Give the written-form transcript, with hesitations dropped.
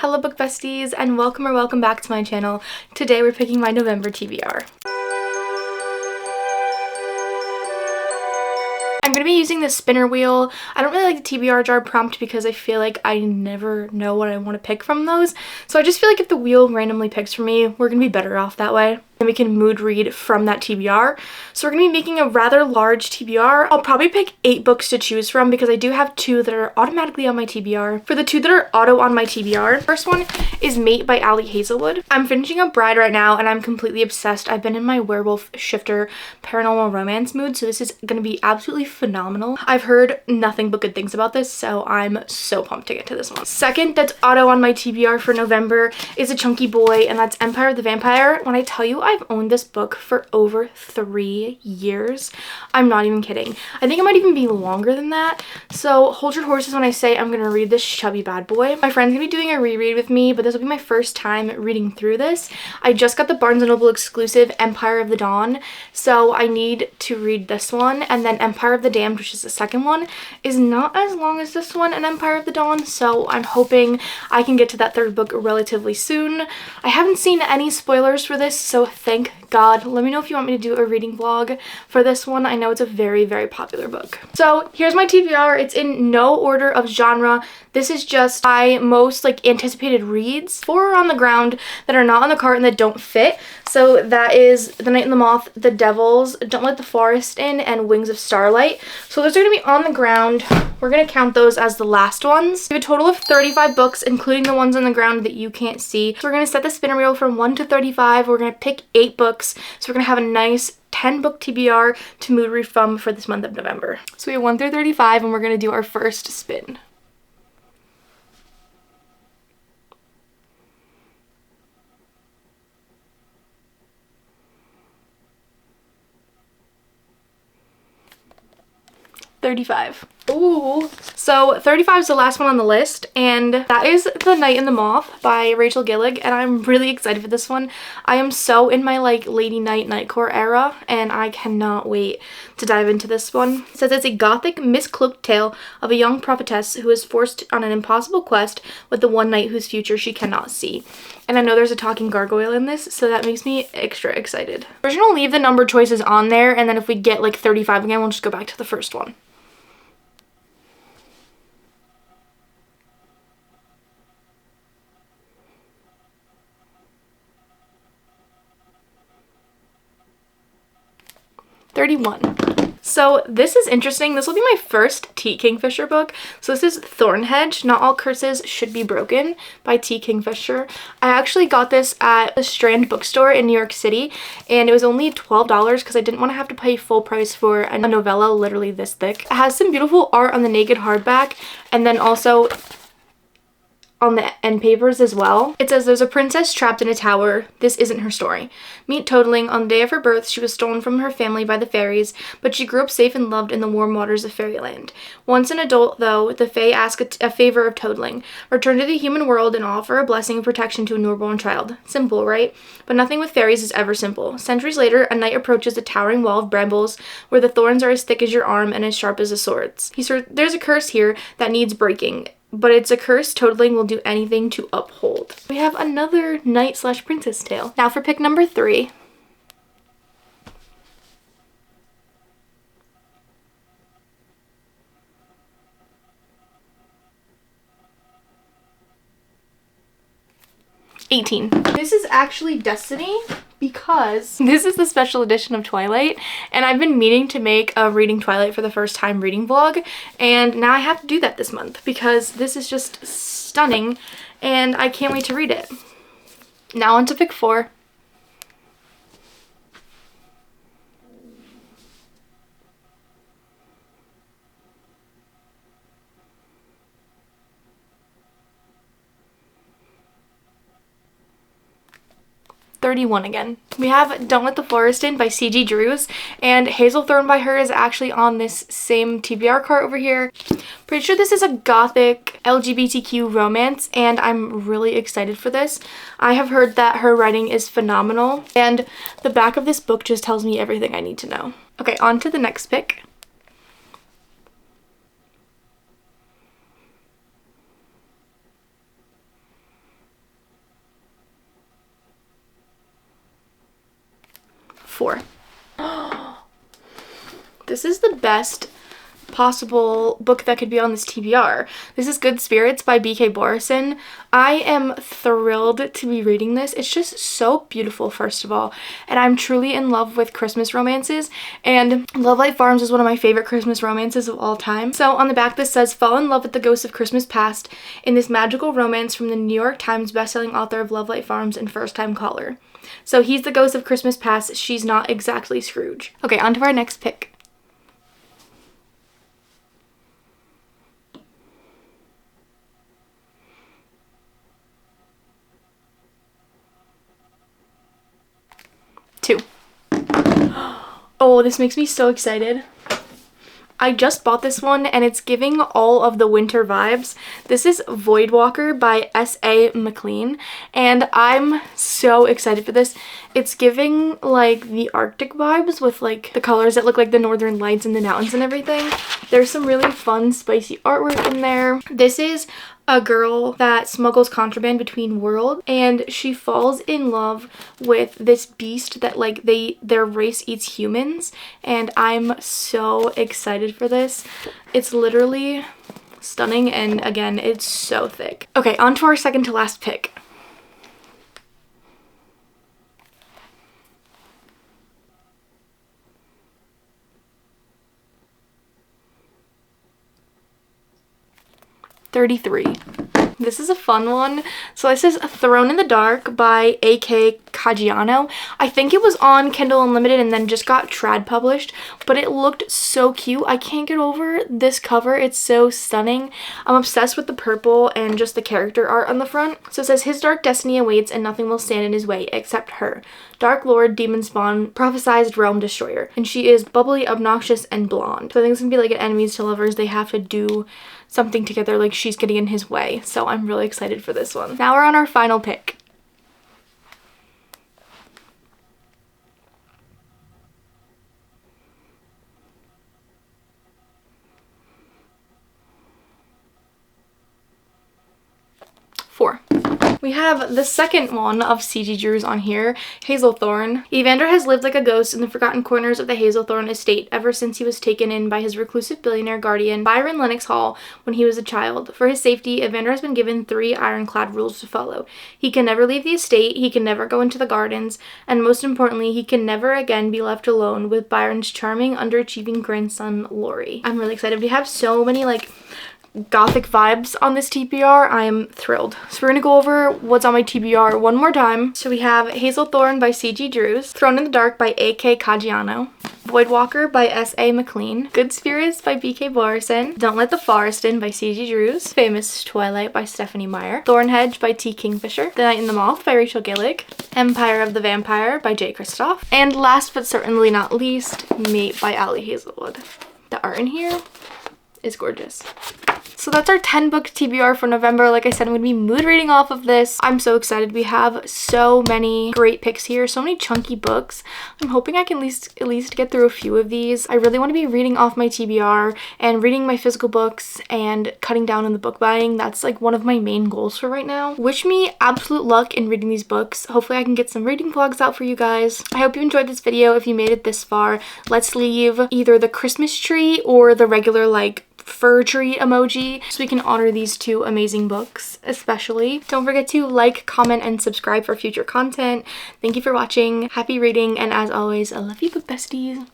Hello book besties and welcome back to my channel. Today we're picking my November TBR. I'm going to be using the spinner wheel. I don't really like the TBR jar prompt because I feel like I never know what I want to pick from those. So I just feel like if the wheel randomly picks for me, we're going to be better off that way. And we can mood read from that TBR. So we're going to be making a rather large TBR. I'll probably pick 8 books to choose from because I do have 2 that are automatically on my TBR. For the 2 that are auto on my TBR, first one is Mate by Ali Hazelwood. I'm finishing up Bride right now and I'm completely obsessed. I've been in my werewolf shifter paranormal romance mood, so this is going to be absolutely phenomenal. I've heard nothing but good things about this, so I'm so pumped to get to this one. Second that's auto on my TBR for November is a chunky boy, and that's Empire of the Vampire. When I tell you I've owned this book for over 3 years, I'm not even kidding. I think it might even be longer than that, so hold your horses when I say I'm gonna read this chubby bad boy. My friend's gonna be doing a reread with me, but this will be my first time reading through this. I just got the Barnes & Noble exclusive Empire of the Dawn, so I need to read this one, and then Empire of the Damned, which is the second one, is not as long as this one and Empire of the Dawn, so I'm hoping I can get to that third book relatively soon. I haven't seen any spoilers for this, so thank God. Let me know if you want me to do a reading vlog for this one. I know it's a very, very popular book. So here's my TBR. It's in no order of genre. This is just my most anticipated reads. 4 are on the ground that are not on the cart and that don't fit. So that is The Night and the Moth, The Devils, Don't Let the Forest In, and Wings of Starlight. So those are going to be on the ground. We're going to count those as the last ones. We have a total of 35 books, including the ones on the ground that you can't see. So we're going to set the spinner wheel from 1 to 35. We're going to pick 8 books. So we're going to have a nice 10 book TBR to mood read from for this month of November. So we have 1 through 35 and we're going to do our first spin. $35. Ooh. So 35 is the last one on the list, and that is The Night and the Moth by Rachel Gillig, and I'm really excited for this one. I am so in my Lady Night Nightcore era, and I cannot wait to dive into this one. It says it's a gothic, miscloaked tale of a young prophetess who is forced on an impossible quest with the one knight whose future she cannot see. And I know there's a talking gargoyle in this, so that makes me extra excited. We're just gonna leave the number choices on there, and then if we get 35 again, we'll just go back to the first one. $31. So this is interesting. This will be my first T. Kingfisher book. So this is Thornhedge, Not All Curses Should Be Broken by T. Kingfisher. I actually got this at the Strand bookstore in New York City, and it was only $12 because I didn't want to have to pay full price for a novella literally this thick. It has some beautiful art on the naked hardback, and then also on the end papers as well. It says there's a princess trapped in a tower. This isn't her story. Meet Toadling. On the day of her birth, she was stolen from her family by the fairies, but she grew up safe and loved in the warm waters of fairyland. Once an adult, though, the fae ask a favor of Toadling. Return to the human world and offer a blessing of protection to a newborn child. Simple, right? But nothing with fairies is ever simple. Centuries later, a knight approaches a towering wall of brambles where the thorns are as thick as your arm and as sharp as a sword's. There's a curse here that needs breaking, but it's a curse Toadling will do anything to uphold. We have another knight/princess tale. Now for pick number 3. $18. This is actually Destiny because this is the special edition of Twilight, and I've been meaning to make a reading Twilight for the first time reading vlog, and now I have to do that this month because this is just stunning and I can't wait to read it. Now on to pick 4. $31 again. We have Don't Let the Forest In by C.G. Drews, and Hazelthorn by her is actually on this same TBR cart over here. Pretty sure this is a gothic LGBTQ romance, and I'm really excited for this. I have heard that her writing is phenomenal, and the back of this book just tells me everything I need to know. Okay, on to the next pick. 4. This is the best possible book that could be on this TBR. This is Good Spirits by B.K. Borison. I am thrilled to be reading this. It's just so beautiful, first of all, and I'm truly in love with Christmas romances, and Love Light Farms is one of my favorite Christmas romances of all time. So on the back this says, fall in love with the ghosts of Christmas past in this magical romance from the New York Times bestselling author of Love Light Farms and first time caller. So he's the ghost of Christmas past, she's not exactly Scrooge. Okay, on to our next pick. Oh, this makes me so excited. I just bought this one and it's giving all of the winter vibes. This is Voidwalker by S.A. MacLean and I'm so excited for this. It's giving like the Arctic vibes with like the colors that look like the northern lights and the mountains and everything. There's some really fun spicy artwork in there. This is a girl that smuggles contraband between worlds and she falls in love with this beast that like their race eats humans, and I'm so excited for this. It's literally stunning and again it's so thick. Okay, on to our second to last pick. $33. This is a fun one. So this is Thrown in the Dark by A.K. Caggiano. I think it was on Kindle Unlimited and then just got trad published, but it looked so cute. I can't get over this cover. It's so stunning. I'm obsessed with the purple and just the character art on the front. So it says, his dark destiny awaits and nothing will stand in his way except her. Dark Lord, Demon Spawn, prophesized realm destroyer. And she is bubbly, obnoxious, and blonde. So I think it's gonna be like an enemies to lovers. They have to do something together, like she's getting in his way. So I'm really excited for this one. Now we're on our final pick. Four. We have the second one of C.G. Drew's on here, Hazelthorn. Evander has lived like a ghost in the forgotten corners of the Hazelthorn estate ever since he was taken in by his reclusive billionaire guardian, Byron Lennox Hall, when he was a child. For his safety, Evander has been given 3 ironclad rules to follow. He can never leave the estate, he can never go into the gardens, and most importantly, he can never again be left alone with Byron's charming, underachieving grandson, Laurie. I'm really excited. We have so many like gothic vibes on this TBR. I am thrilled. So we're gonna go over what's on my TBR one more time. So we have Hazelthorn by C.G. Drew's, Thrown in the Dark by A.K. Caggiano, Voidwalker by S.A. MacLean, Good Spirits by B.K. Borison, Don't Let the Forest In by C.G. Drew's, Famous Twilight by Stephanie Meyer, Thornhedge by T. Kingfisher, The Night and the Moth by Rachel Gillig, Empire of the Vampire by J. Kristoff, and last but certainly not least, Mate by Ali Hazelwood. The art in here is gorgeous. So that's our 10 book TBR for November. Like I said, I'm going to be mood reading off of this. I'm so excited. We have so many great picks here, so many chunky books. I'm hoping I can at least get through a few of these. I really want to be reading off my TBR and reading my physical books and cutting down on the book buying. That's like one of my main goals for right now. Wish me absolute luck in reading these books. Hopefully I can get some reading vlogs out for you guys. I hope you enjoyed this video. If you made it this far, let's leave either the Christmas tree or the regular like fir tree emoji so we can honor these 2 amazing books especially. Don't forget to like, comment, and subscribe for future content. Thank you for watching. Happy reading, and as always, I love you book besties.